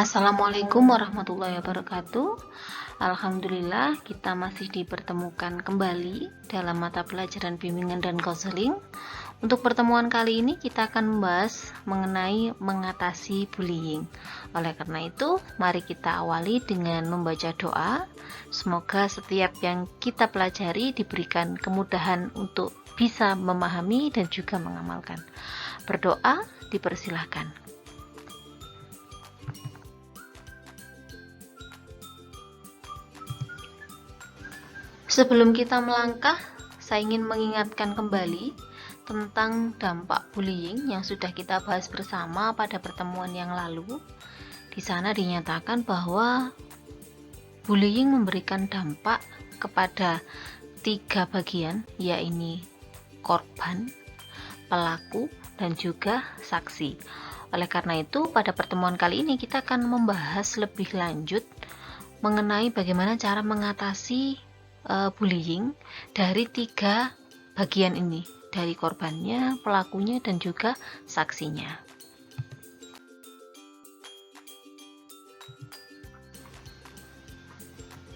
Assalamualaikum warahmatullahi wabarakatuh. Alhamdulillah kita masih dipertemukan kembali dalam mata pelajaran bimbingan dan konseling. Untuk pertemuan kali ini kita akan membahas mengenai mengatasi bullying. Oleh karena itu, mari kita awali dengan membaca doa. Semoga setiap yang kita pelajari diberikan kemudahan untuk bisa memahami dan juga mengamalkan. Berdoa dipersilahkan. Sebelum kita melangkah, saya ingin mengingatkan kembali tentang dampak bullying yang sudah kita bahas bersama pada pertemuan yang lalu. Di sana dinyatakan bahwa bullying memberikan dampak kepada 3 bagian, yaitu korban, pelaku, dan juga saksi. Oleh karena itu, pada pertemuan kali ini kita akan membahas lebih lanjut mengenai bagaimana cara mengatasi bullying dari 3 bagian ini, dari korbannya, pelakunya, dan juga saksinya.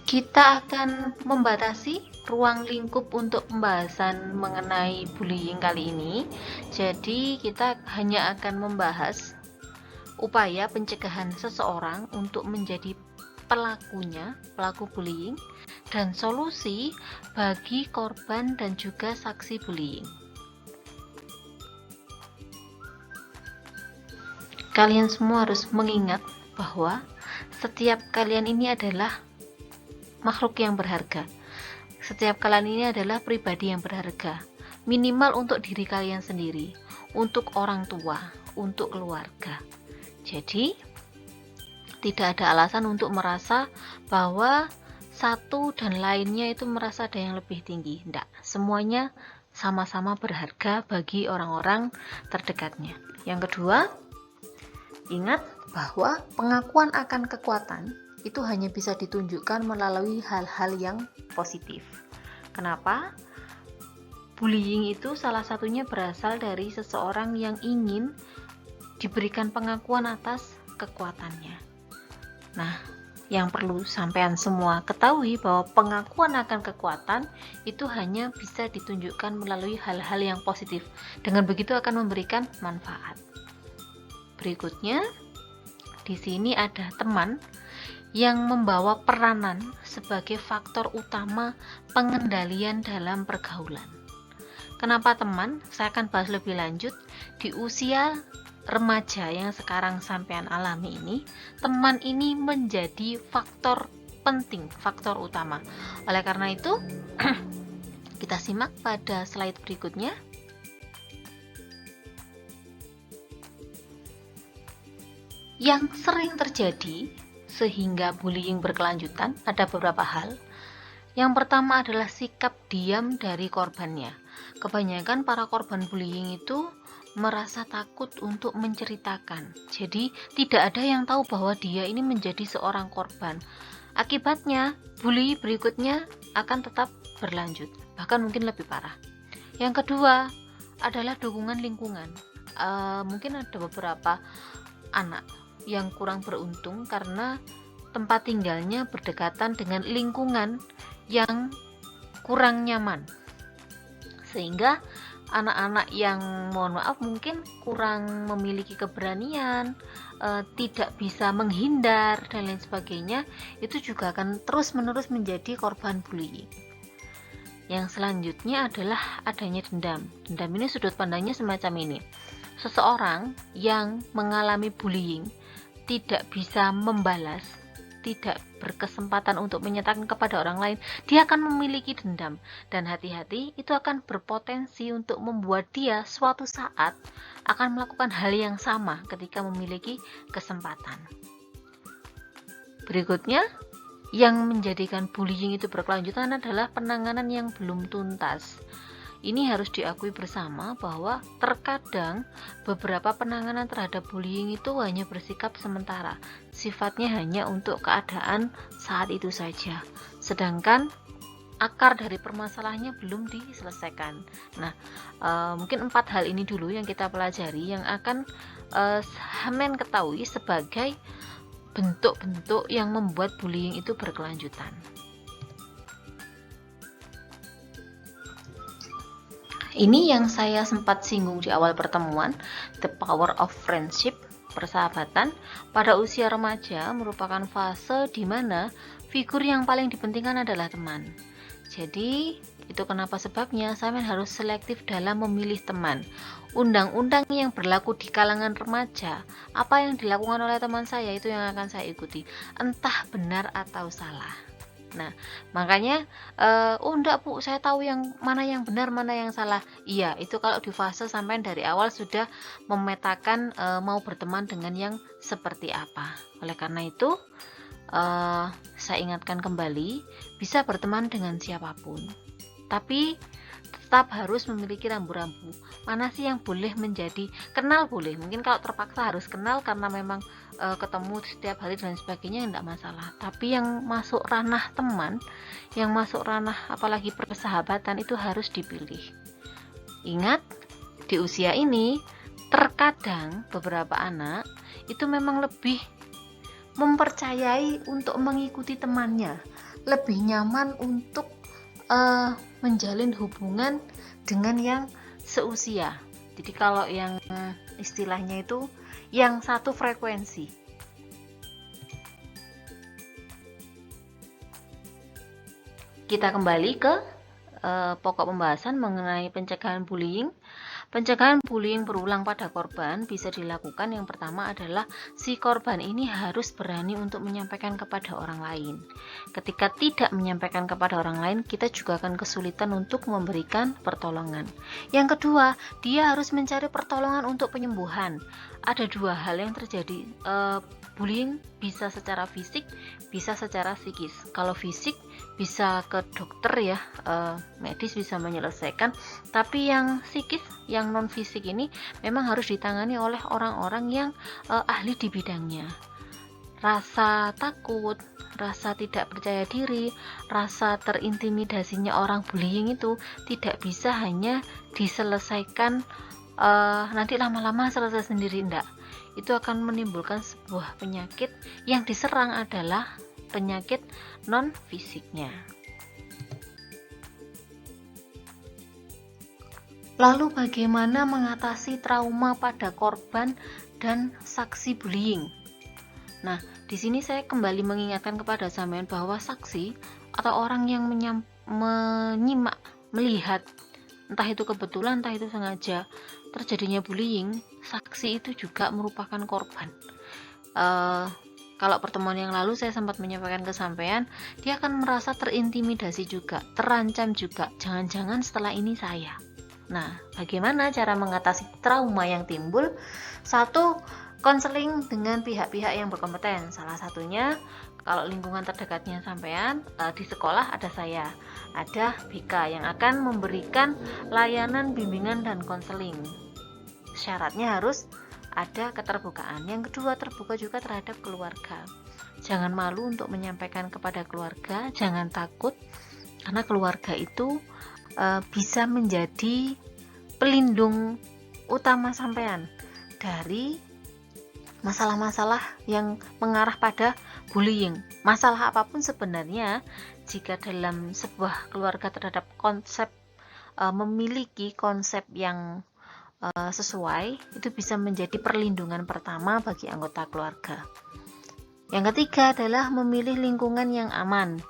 Kita akan membatasi ruang lingkup untuk pembahasan mengenai bullying kali ini. Jadi kita hanya akan membahas upaya pencegahan seseorang untuk menjadi pelaku bullying, dan solusi bagi korban dan juga saksi bullying. Kalian semua harus mengingat bahwa setiap kalian ini adalah makhluk yang berharga. Setiap kalian ini adalah pribadi yang berharga. Minimal untuk diri kalian sendiri, untuk orang tua, untuk keluarga. Jadi tidak ada alasan untuk merasa bahwa satu dan lainnya itu merasa ada yang lebih tinggi. Tidak, semuanya sama-sama berharga bagi orang-orang terdekatnya. Yang kedua, ingat bahwa pengakuan akan kekuatan itu hanya bisa ditunjukkan melalui hal-hal yang positif. Kenapa? Bullying itu salah satunya berasal dari seseorang yang ingin diberikan pengakuan atas kekuatannya. Nah, yang perlu sampean semua ketahui bahwa pengakuan akan kekuatan itu hanya bisa ditunjukkan melalui hal-hal yang positif. Dengan begitu akan memberikan manfaat. Berikutnya, di sini ada teman yang membawa peranan sebagai faktor utama pengendalian dalam pergaulan. Kenapa teman? Saya akan bahas lebih lanjut. Di usia remaja yang sekarang sampean alami ini, teman ini menjadi faktor penting, faktor utama. Oleh karena itu, kita simak pada slide berikutnya. Yang sering terjadi sehingga bullying berkelanjutan ada beberapa hal. Yang pertama adalah sikap diam dari korbannya. Kebanyakan para korban bullying itu merasa takut untuk menceritakan. Jadi tidak ada yang tahu bahwa dia ini menjadi seorang korban. Akibatnya, bully berikutnya akan tetap berlanjut, bahkan mungkin lebih parah. Yang kedua adalah dukungan lingkungan. Mungkin ada beberapa anak yang kurang beruntung karena tempat tinggalnya berdekatan dengan lingkungan yang kurang nyaman, sehingga anak-anak yang mohon maaf mungkin kurang memiliki keberanian, tidak bisa menghindar dan lain sebagainya, itu juga akan terus-menerus menjadi korban bullying. Yang selanjutnya adalah adanya dendam. Dendam ini sudut pandangnya semacam ini. Seseorang yang mengalami bullying tidak bisa membalas, tidak berkesempatan untuk menyatakan kepada orang lain, dia akan memiliki dendam. Dan hati-hati, itu akan berpotensi untuk membuat dia suatu saat akan melakukan hal yang sama ketika memiliki kesempatan. Berikutnya, yang menjadikan bullying itu berkelanjutan adalah penanganan yang belum tuntas. Ini harus diakui bersama bahwa terkadang beberapa penanganan terhadap bullying itu hanya bersikap sementara, sifatnya hanya untuk keadaan saat itu saja, sedangkan akar dari permasalahannya belum diselesaikan. Nah, mungkin 4 hal ini dulu yang kita pelajari yang akan Hamen ketahui sebagai bentuk-bentuk yang membuat bullying itu berkelanjutan. Ini yang saya sempat singgung di awal pertemuan, the power of friendship, persahabatan. Pada usia remaja merupakan fase di mana figur yang paling dipentingkan adalah teman. Jadi, itu kenapa sebabnya saya harus selektif dalam memilih teman. Undang-undang yang berlaku di kalangan remaja, apa yang dilakukan oleh teman saya itu yang akan saya ikuti, entah benar atau salah. Nah, makanya enggak Bu, saya tahu yang mana yang benar, mana yang salah. Iya, itu kalau di fase sampai dari awal sudah memetakan mau berteman dengan yang seperti apa. Oleh karena itu, saya ingatkan kembali, bisa berteman dengan siapapun, tapi tetap harus memiliki rambu-rambu. Mana sih yang boleh menjadi, kenal boleh, mungkin kalau terpaksa harus kenal karena memang ketemu setiap hari dan sebagainya, tidak masalah. Tapi yang masuk ranah teman, yang masuk ranah apalagi persahabatan, itu harus dipilih. Ingat, di usia ini terkadang beberapa anak itu memang lebih mempercayai untuk mengikuti temannya, lebih nyaman untuk menjalin hubungan dengan yang seusia. Jadi kalau yang istilahnya itu yang satu frekuensi. Kita kembali ke pokok pembahasan mengenai pencegahan bullying. Pencegahan bullying berulang pada korban bisa dilakukan. Yang pertama adalah si korban ini harus berani untuk menyampaikan kepada orang lain. Ketika tidak menyampaikan kepada orang lain, kita juga akan kesulitan untuk memberikan pertolongan. Yang kedua, dia harus mencari pertolongan untuk penyembuhan. Ada dua hal yang terjadi. Bullying bisa secara fisik, bisa secara psikis. Kalau fisik bisa ke dokter ya, medis bisa menyelesaikan. Tapi yang psikis, yang non fisik ini memang harus ditangani oleh orang-orang yang ahli di bidangnya. Rasa takut, rasa tidak percaya diri, rasa terintimidasinya orang bullying itu tidak bisa hanya diselesaikan nanti lama-lama selesai sendiri, enggak. Itu akan menimbulkan sebuah penyakit. Yang diserang adalah penyakit non fisiknya. Lalu bagaimana mengatasi trauma pada korban dan saksi bullying? Nah, di sini saya kembali mengingatkan kepada sampean bahwa saksi atau orang yang menyimak, melihat, entah itu kebetulan, entah itu sengaja terjadinya bullying, saksi itu juga merupakan korban. Kalau pertemuan yang lalu saya sempat menyampaikan ke sampean, dia akan merasa terintimidasi juga, terancam juga, jangan-jangan setelah ini saya. Nah, bagaimana cara mengatasi trauma yang timbul? Satu, konseling dengan pihak-pihak yang berkompeten. Salah satunya, kalau lingkungan terdekatnya sampean, di sekolah ada saya, ada BK yang akan memberikan layanan bimbingan dan konseling. Syaratnya harus ada keterbukaan. Yang kedua, terbuka juga terhadap keluarga. Jangan malu untuk menyampaikan kepada keluarga, jangan takut, karena keluarga itu bisa menjadi pelindung utama sampean dari masalah-masalah yang mengarah pada bullying. Masalah apapun sebenarnya, jika dalam sebuah keluarga terhadap konsep memiliki konsep yang sesuai, itu bisa menjadi perlindungan pertama bagi anggota keluarga. Yang ketiga adalah memilih lingkungan yang aman.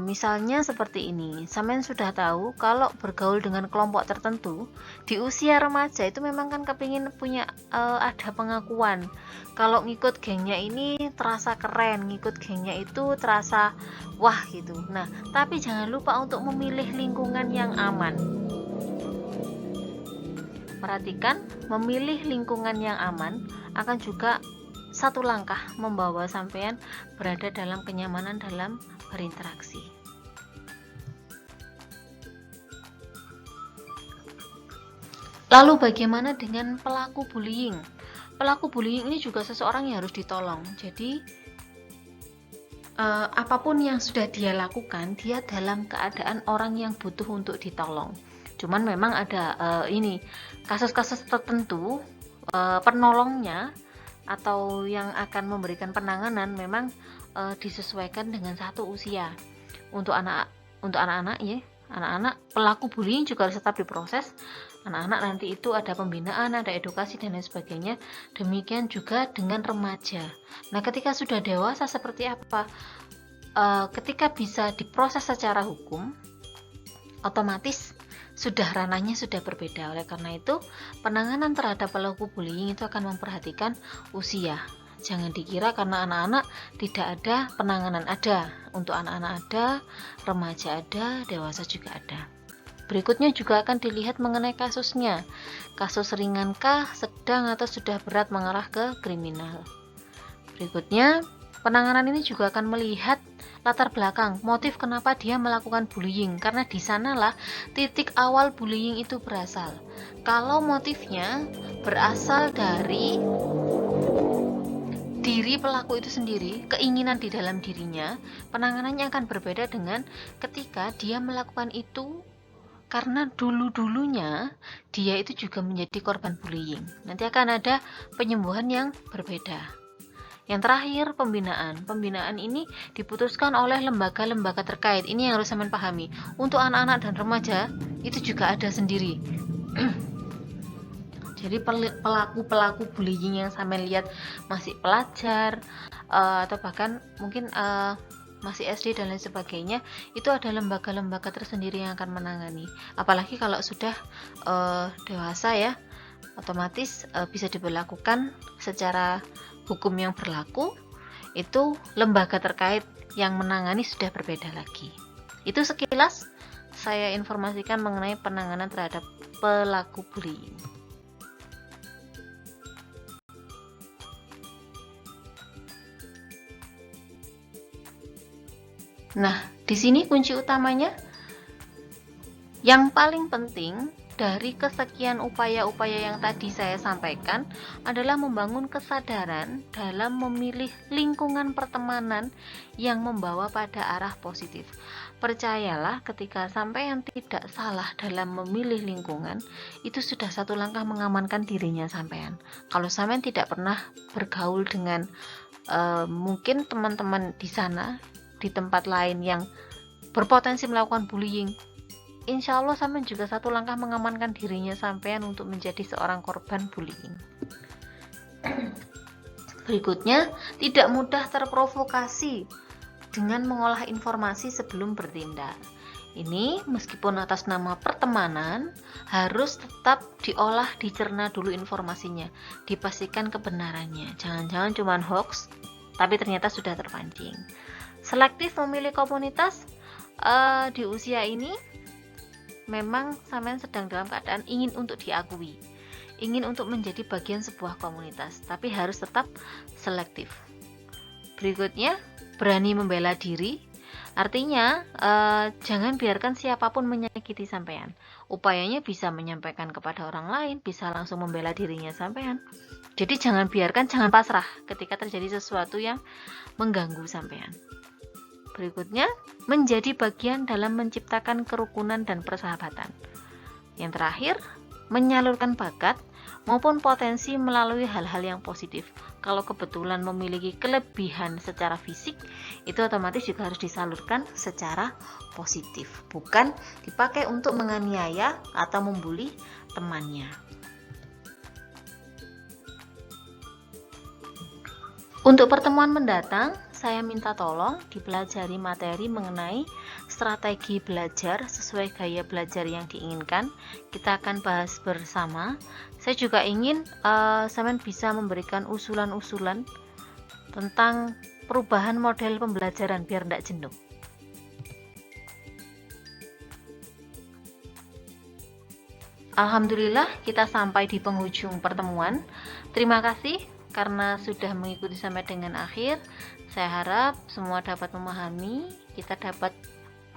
Misalnya seperti ini, sampean sudah tahu kalau bergaul dengan kelompok tertentu di usia remaja itu memang kan kepingin punya ada pengakuan. Kalau ngikut gengnya ini terasa keren, ngikut gengnya itu terasa wah gitu. Nah, tapi jangan lupa untuk memilih lingkungan yang aman. Perhatikan, memilih lingkungan yang aman akan juga satu langkah membawa sampean berada dalam kenyamanan dalam berinteraksi. Lalu bagaimana dengan pelaku bullying? Pelaku bullying ini juga seseorang yang harus ditolong. Jadi apapun yang sudah dia lakukan, dia dalam keadaan orang yang butuh untuk ditolong. Cuman memang ada ini kasus-kasus tertentu penolongnya atau yang akan memberikan penanganan memang disesuaikan dengan satu usia. Untuk anak-anak ya, anak-anak pelaku bullying juga harus tetap diproses. Anak-anak nanti itu ada pembinaan, ada edukasi dan lain sebagainya. Demikian juga dengan remaja. Nah, ketika sudah dewasa seperti apa? Ketika bisa diproses secara hukum, otomatis sudah ranahnya sudah berbeda. Oleh karena itu, penanganan terhadap pelaku bullying itu akan memperhatikan usia. Jangan dikira karena anak-anak tidak ada penanganan, ada. Untuk anak-anak ada, remaja ada, dewasa juga ada. Berikutnya juga akan dilihat mengenai kasusnya. Kasus ringankah, sedang, atau sudah berat mengarah ke kriminal. Berikutnya, penanganan ini juga akan melihat latar belakang, motif kenapa dia melakukan bullying, karena di sanalah titik awal bullying itu berasal. Kalau motifnya berasal dari diri pelaku itu sendiri, keinginan di dalam dirinya, penanganannya akan berbeda dengan ketika dia melakukan itu karena dulu-dulunya dia itu juga menjadi korban bullying. Nanti akan ada penyembuhan yang berbeda. Yang terakhir, pembinaan. Pembinaan ini diputuskan oleh lembaga-lembaga terkait. Ini yang harus sampean pahami. Untuk anak-anak dan remaja itu juga ada sendiri. Jadi pelaku-pelaku bullying yang sampean lihat masih pelajar atau bahkan mungkin masih SD dan lain sebagainya, itu ada lembaga-lembaga tersendiri yang akan menangani. Apalagi kalau sudah dewasa ya, otomatis bisa diberlakukan secara hukum yang berlaku. Itu lembaga terkait yang menangani sudah berbeda lagi. Itu sekilas saya informasikan mengenai penanganan terhadap pelaku bullying. Nah, di sini kunci utamanya yang paling penting dari kesekian upaya-upaya yang tadi saya sampaikan adalah membangun kesadaran dalam memilih lingkungan pertemanan yang membawa pada arah positif. Percayalah, ketika sampean tidak salah dalam memilih lingkungan, itu sudah satu langkah mengamankan dirinya sampean. Kalau sampean tidak pernah bergaul dengan mungkin teman-teman di sana, di tempat lain yang berpotensi melakukan bullying, insya Allah sampean juga satu langkah mengamankan dirinya sampean untuk menjadi seorang korban bullying. Berikutnya, tidak mudah terprovokasi dengan mengolah informasi sebelum bertindak. Ini meskipun atas nama pertemanan, harus tetap diolah, dicerna dulu informasinya, dipastikan kebenarannya. Jangan-jangan cuma hoax, tapi ternyata sudah terpancing. Selektif memilih komunitas di usia ini memang sampean sedang dalam keadaan ingin untuk diakui, ingin untuk menjadi bagian sebuah komunitas, tapi harus tetap selektif. Berikutnya, berani membela diri. Artinya jangan biarkan siapapun menyakiti sampean. Upayanya bisa menyampaikan kepada orang lain, bisa langsung membela dirinya sampean. Jadi jangan pasrah ketika terjadi sesuatu yang mengganggu sampean. Berikutnya, menjadi bagian dalam menciptakan kerukunan dan persahabatan. Yang terakhir, menyalurkan bakat maupun potensi melalui hal-hal yang positif. Kalau kebetulan memiliki kelebihan secara fisik, itu otomatis juga harus disalurkan secara positif, bukan dipakai untuk menganiaya atau membuli temannya. Untuk pertemuan mendatang, saya minta tolong dipelajari materi mengenai strategi belajar sesuai gaya belajar yang diinginkan. Kita akan bahas bersama. Saya juga ingin sampean bisa memberikan usulan-usulan tentang perubahan model pembelajaran biar tidak jenuh. Alhamdulillah, kita sampai di penghujung pertemuan. Terima kasih karena sudah mengikuti sampai dengan akhir. Saya harap semua dapat memahami, kita dapat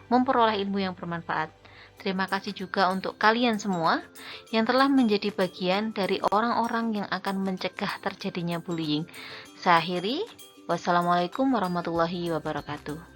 memperoleh ilmu yang bermanfaat. Terima kasih juga untuk kalian semua yang telah menjadi bagian dari orang-orang yang akan mencegah terjadinya bullying. Saya akhiri, wassalamualaikum warahmatullahi wabarakatuh.